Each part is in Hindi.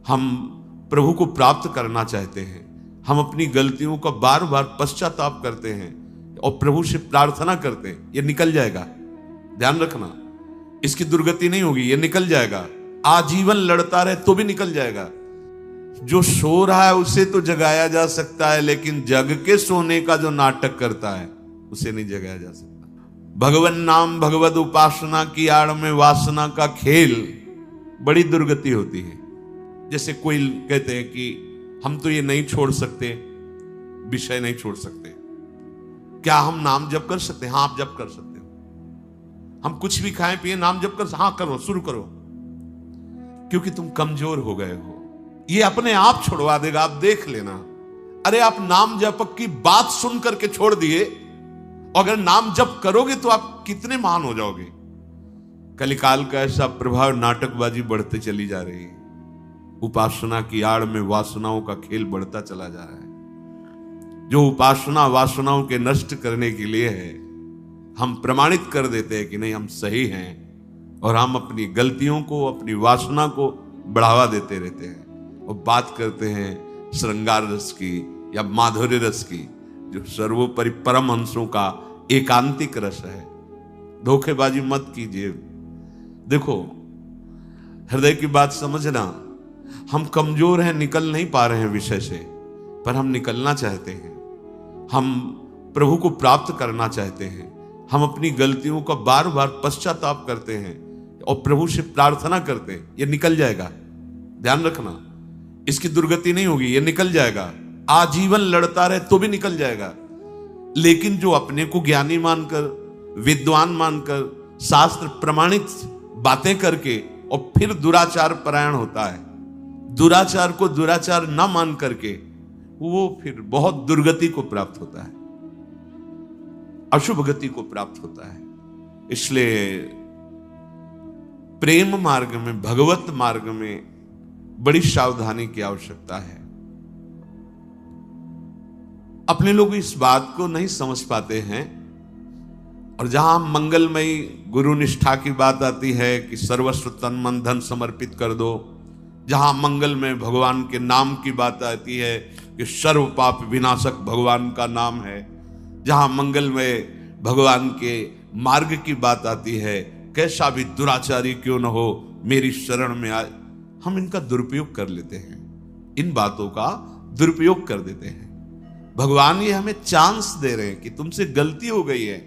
हम प्रभु को प्राप्त करना चाहते हैं, हम अपनी गलतियों का बार बार पश्चाताप करते हैं और प्रभु से प्रार्थना करते हैं, ये निकल जाएगा। ध्यान रखना, इसकी दुर्गति नहीं होगी, ये निकल जाएगा। आजीवन लड़ता रहे तो भी निकल जाएगा। जो सो रहा है उसे तो जगाया जा सकता है, लेकिन जग के सोने का जो नाटक करता है उसे नहीं जगाया जा सकता। भगवन नाम भगवद उपासना की आड़ में वासना का खेल, बड़ी दुर्गति होती है। जैसे कोई कहते हैं कि हम तो ये नहीं छोड़ सकते, विषय नहीं छोड़ सकते। क्या हम नाम जप कर सकते हैं? हाँ, आप जप कर सकते हो। हम कुछ भी खाएं पिए, नाम जप कर, हाँ करो, शुरू करो, क्योंकि तुम कमजोर हो गए हो। ये अपने आप छुड़वा देगा, आप देख लेना। अरे आप नाम जप की बात सुन करके छोड़ दिए, अगर नाम जप करोगे तो आप कितने महान हो जाओगे। कलिकाल का ऐसा प्रभाव, नाटकबाजी बढ़ते चली जा रही है। उपासना की आड़ में वासनाओं का खेल बढ़ता चला जा रहा है। जो उपासना वासनाओं के नष्ट करने के लिए है, हम प्रमाणित कर देते हैं कि नहीं, हम सही हैं, और हम अपनी गलतियों को, अपनी वासना को बढ़ावा देते रहते हैं और बात करते हैं श्रृंगार रस की या माधुर्य रस की, जो सर्वोपरि परम हंसों का एकांतिक रस है। धोखेबाजी मत कीजिए। देखो, हृदय की बात समझना, हम कमजोर हैं, निकल नहीं पा रहे हैं विषय से, पर हम निकलना चाहते हैं। हम प्रभु को प्राप्त करना चाहते हैं। हम अपनी गलतियों का बार बार पश्चाताप करते हैं और प्रभु से प्रार्थना करते हैं, ये निकल जाएगा। ध्यान रखना, इसकी दुर्गति नहीं होगी, ये निकल जाएगा। आजीवन लड़ता रहे तो भी निकल जाएगा। लेकिन जो अपने को ज्ञानी मानकर, विद्वान मानकर, शास्त्र प्रमाणित बातें करके और फिर दुराचार परायण होता है, दुराचार को दुराचार ना मान करके, वो फिर बहुत दुर्गति को प्राप्त होता है, अशुभ गति को प्राप्त होता है। इसलिए प्रेम मार्ग में, भगवत मार्ग में बड़ी सावधानी की आवश्यकता है। अपने लोग इस बात को नहीं समझ पाते हैं, और जहां मंगलमयी गुरु निष्ठा की बात आती है कि सर्वस्व तन मन धन समर्पित कर दो, जहां मंगल में भगवान के नाम की बात आती है कि सर्व पाप विनाशक भगवान का नाम है, जहां मंगल में भगवान के मार्ग की बात आती है, कैसा भी दुराचारी क्यों न हो मेरी शरण में आए, हम इनका दुरुपयोग कर लेते हैं, इन बातों का दुरुपयोग कर देते हैं। भगवान ये हमें चांस दे रहे हैं कि तुमसे गलती हो गई है,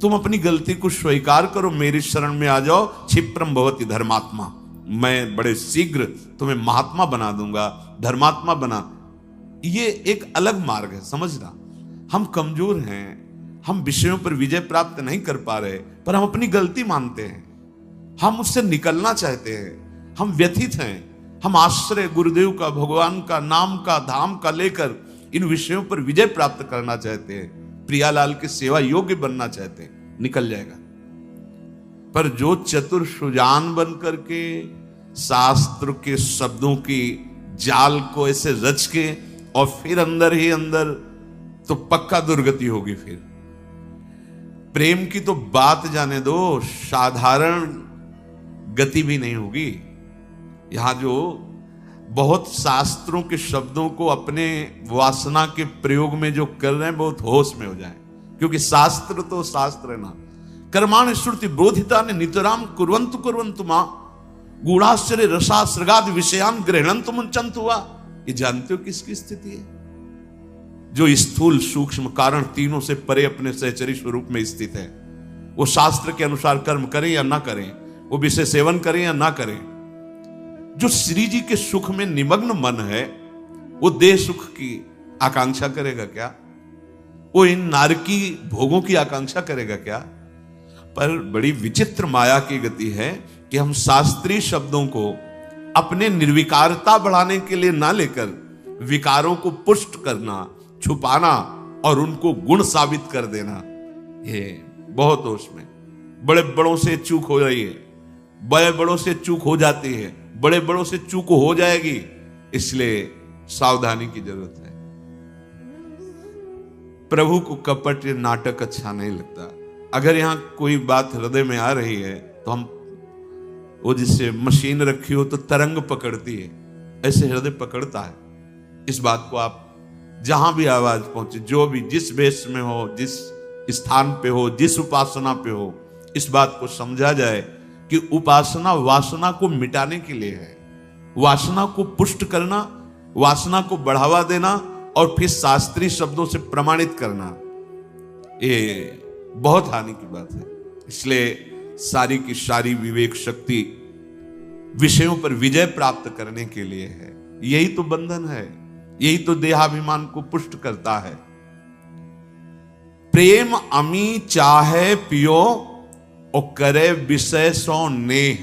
तुम अपनी गलती को स्वीकार करो, मेरी शरण में आ जाओ, क्षिप्रम भवति धर्मात्मा, मैं बड़े शीघ्र तुम्हें महात्मा बना दूंगा, धर्मात्मा बना। ये एक अलग मार्ग है, समझना। हम कमजोर हैं, हम विषयों पर विजय प्राप्त नहीं कर पा रहे, पर हम अपनी गलती मानते हैं, हम उससे निकलना चाहते हैं, हम व्यथित हैं, हम आश्रय गुरुदेव का, भगवान का, नाम का, धाम का लेकर इन विषयों पर विजय प्राप्त करना चाहते हैं, प्रियालाल की सेवा योग्य बनना चाहते हैं, निकल जाएगा। पर जो चतुर सुजान बन करके शास्त्र के शब्दों की जाल को ऐसे रच के और फिर अंदर ही अंदर, तो पक्का दुर्गति होगी। फिर प्रेम की तो बात जाने दो, साधारण गति भी नहीं होगी। यहां जो बहुत शास्त्रों के शब्दों को अपने वासना के प्रयोग में जो कर रहे हैं, बहुत होश में हो जाए, क्योंकि शास्त्र तो शास्त्र है ना। कर्माणि श्रुति बोधिता ने नितराम कुर्वन्तु कुर्वन्तु मां गूढ़ाश्चर्य रसासृगादि विषयान गृह्णन्तु मुञ्चन्तु वा। ये जानते हो किसकी स्थिति है? जो स्थूल सूक्ष्म कारण तीनों से परे अपने सहचरी स्वरूप में स्थित है। वो शास्त्र के अनुसार कर्म करें या ना करें, वो विषय सेवन करें या ना करें, जो श्री जी के सुख में निमग्न मन है, वो देह सुख की आकांक्षा करेगा क्या? वो इन नारकी भोगों की आकांक्षा करेगा क्या? पर बड़ी विचित्र माया की गति है कि हम शास्त्रीय शब्दों को अपने निर्विकारता बढ़ाने के लिए ना लेकर विकारों को पुष्ट करना, छुपाना और उनको गुण साबित कर देना, ये बहुत होश में। बड़े बड़ों से चूक हो रही है, बड़े बड़ों से चूक हो जाती है, बड़े बड़ों से चूक हो जाएगी, इसलिए सावधानी की जरूरत है। प्रभु को कपट नाटक अच्छा नहीं लगता। अगर यहां कोई बात हृदय में आ रही है तो हम, वो जिससे मशीन रखी हो तो तरंग पकड़ती है, ऐसे हृदय पकड़ता है। इस बात को आप जहां भी आवाज पहुंचे, जो भी जिस वेश में हो, जिस स्थान पे हो, जिस उपासना पे हो, इस बात को समझा जाए कि उपासना वासना को मिटाने के लिए है, वासना को पुष्ट करना, वासना को बढ़ावा देना और फिर शास्त्रीय शब्दों से प्रमाणित करना, ये बहुत हानि की बात है। इसलिए सारी की सारी विवेक शक्ति विषयों पर विजय प्राप्त करने के लिए है। यही तो बंधन है, यही तो देहाभिमान को पुष्ट करता है। प्रेम अमी चाहे पियो और करे विषय सो नेह।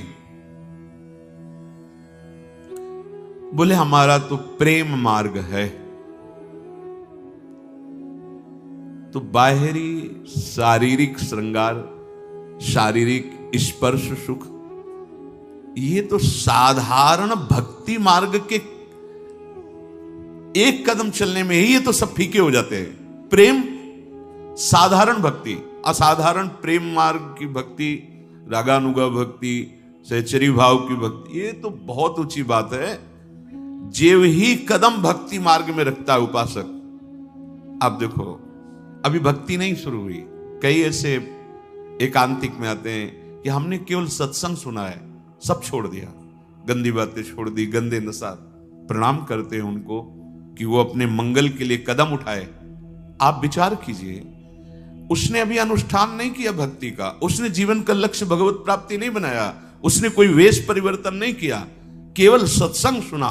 बोले हमारा तो प्रेम मार्ग है, तो बाहरी शारीरिक श्रृंगार, शारीरिक स्पर्श सुख, ये तो साधारण भक्ति मार्ग के एक कदम चलने में ही ये तो सब फीके हो जाते हैं। प्रेम साधारण भक्ति, असाधारण प्रेम मार्ग की भक्ति, रागानुगा भक्ति, सहचरी भाव की भक्ति, ये तो बहुत ऊंची बात है। जेव ही कदम भक्ति मार्ग में रखता है उपासक। आप देखो, अभी भक्ति नहीं शुरू हुई, कई ऐसे एकांतिक में आते हैं कि हमने केवल सत्संग सुना है, सब छोड़ दिया, गंदी बातें छोड़ दी, गंदे नशा। प्रणाम करते हैं उनको कि वो अपने मंगल के लिए कदम उठाए। आप विचार कीजिए, उसने अभी अनुष्ठान नहीं किया भक्ति का, उसने जीवन का लक्ष्य भगवत प्राप्ति नहीं बनाया, उसने कोई वेश परिवर्तन नहीं किया, केवल सत्संग सुना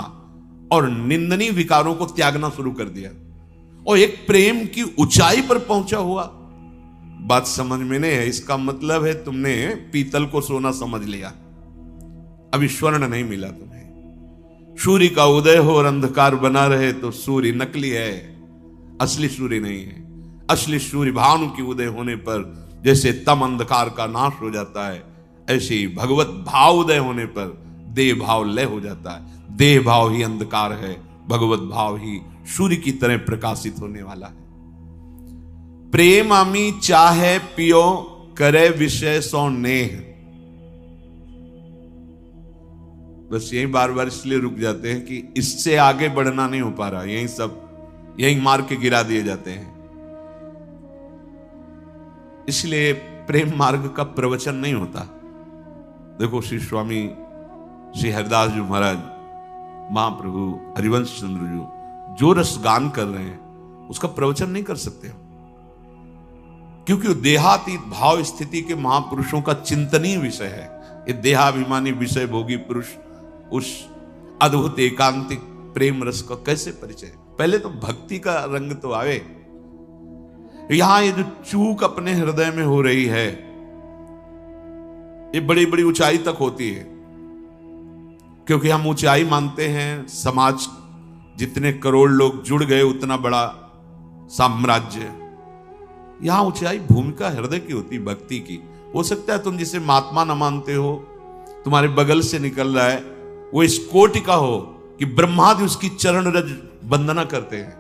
और निंदनीय विकारों को त्यागना शुरू कर दिया और एक प्रेम की ऊंचाई पर पहुंचा हुआ। बात समझ में नहीं है। इसका मतलब है तुमने पीतल को सोना समझ लिया, अभी स्वर्ण नहीं मिला तुम्हें। सूर्य का उदय हो और अंधकार बना रहे तो सूर्य नकली है, असली सूर्य नहीं है। असली सूर्य भानु की उदय होने पर जैसे तम अंधकार का नाश हो जाता है, ऐसे ही भगवत भाव उदय होने पर देह भाव लय हो जाता है। देह भाव ही अंधकार है, भगवत भाव ही सूर्य की तरह प्रकाशित होने वाला है। प्रेम अमी चाहे पियो करे विषय सो नेह। बस यही बार बार इसलिए रुक जाते हैं कि इससे आगे बढ़ना नहीं हो पा रहा, यही सब यही मार के गिरा दिए जाते हैं। इसलिए प्रेम मार्ग का प्रवचन नहीं होता। देखो श्री स्वामी श्री हरिदास जी महाराज, महाप्रभु हरिवंश चंद्र जी जो रस गान कर रहे हैं उसका प्रवचन नहीं कर सकते हम, क्योंकि वो देहातीत भाव स्थिति के महापुरुषों का चिंतनीय विषय है। ये देहाभिमानी विषय भोगी पुरुष उस अद्भुत एकांतिक प्रेम रस का कैसे परिचय? पहले तो भक्ति का रंग तो आवे। यहां ये जो चूक अपने हृदय में हो रही है, ये बड़ी बड़ी ऊंचाई तक होती है, क्योंकि हम ऊंचाई मानते हैं समाज, जितने करोड़ लोग जुड़ गए उतना बड़ा साम्राज्य। यहां ऊंचाई भूमिका हृदय की होती, भक्ति की। हो सकता है तुम जिसे महात्मा न मानते हो, तुम्हारे बगल से निकल रहा है, वो इस कोटि का हो कि ब्रह्मादि उसकी चरण रज वंदना करते हैं।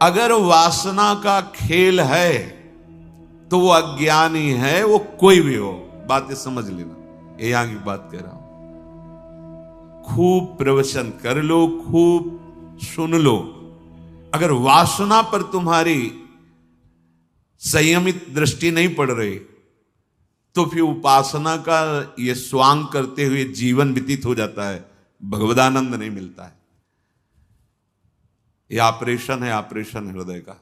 अगर वासना का खेल है तो वो अज्ञानी है, वो कोई भी हो। बातें समझ लेना, ये यहां की बात कह रहा हूं। खूब प्रवचन कर लो, खूब सुन लो, अगर वासना पर तुम्हारी संयमित दृष्टि नहीं पड़ रही तो फिर उपासना का ये स्वांग करते हुए जीवन व्यतीत हो जाता है, भगवदानंद नहीं मिलता है। ये ऑपरेशन है, ऑपरेशन हृदय का।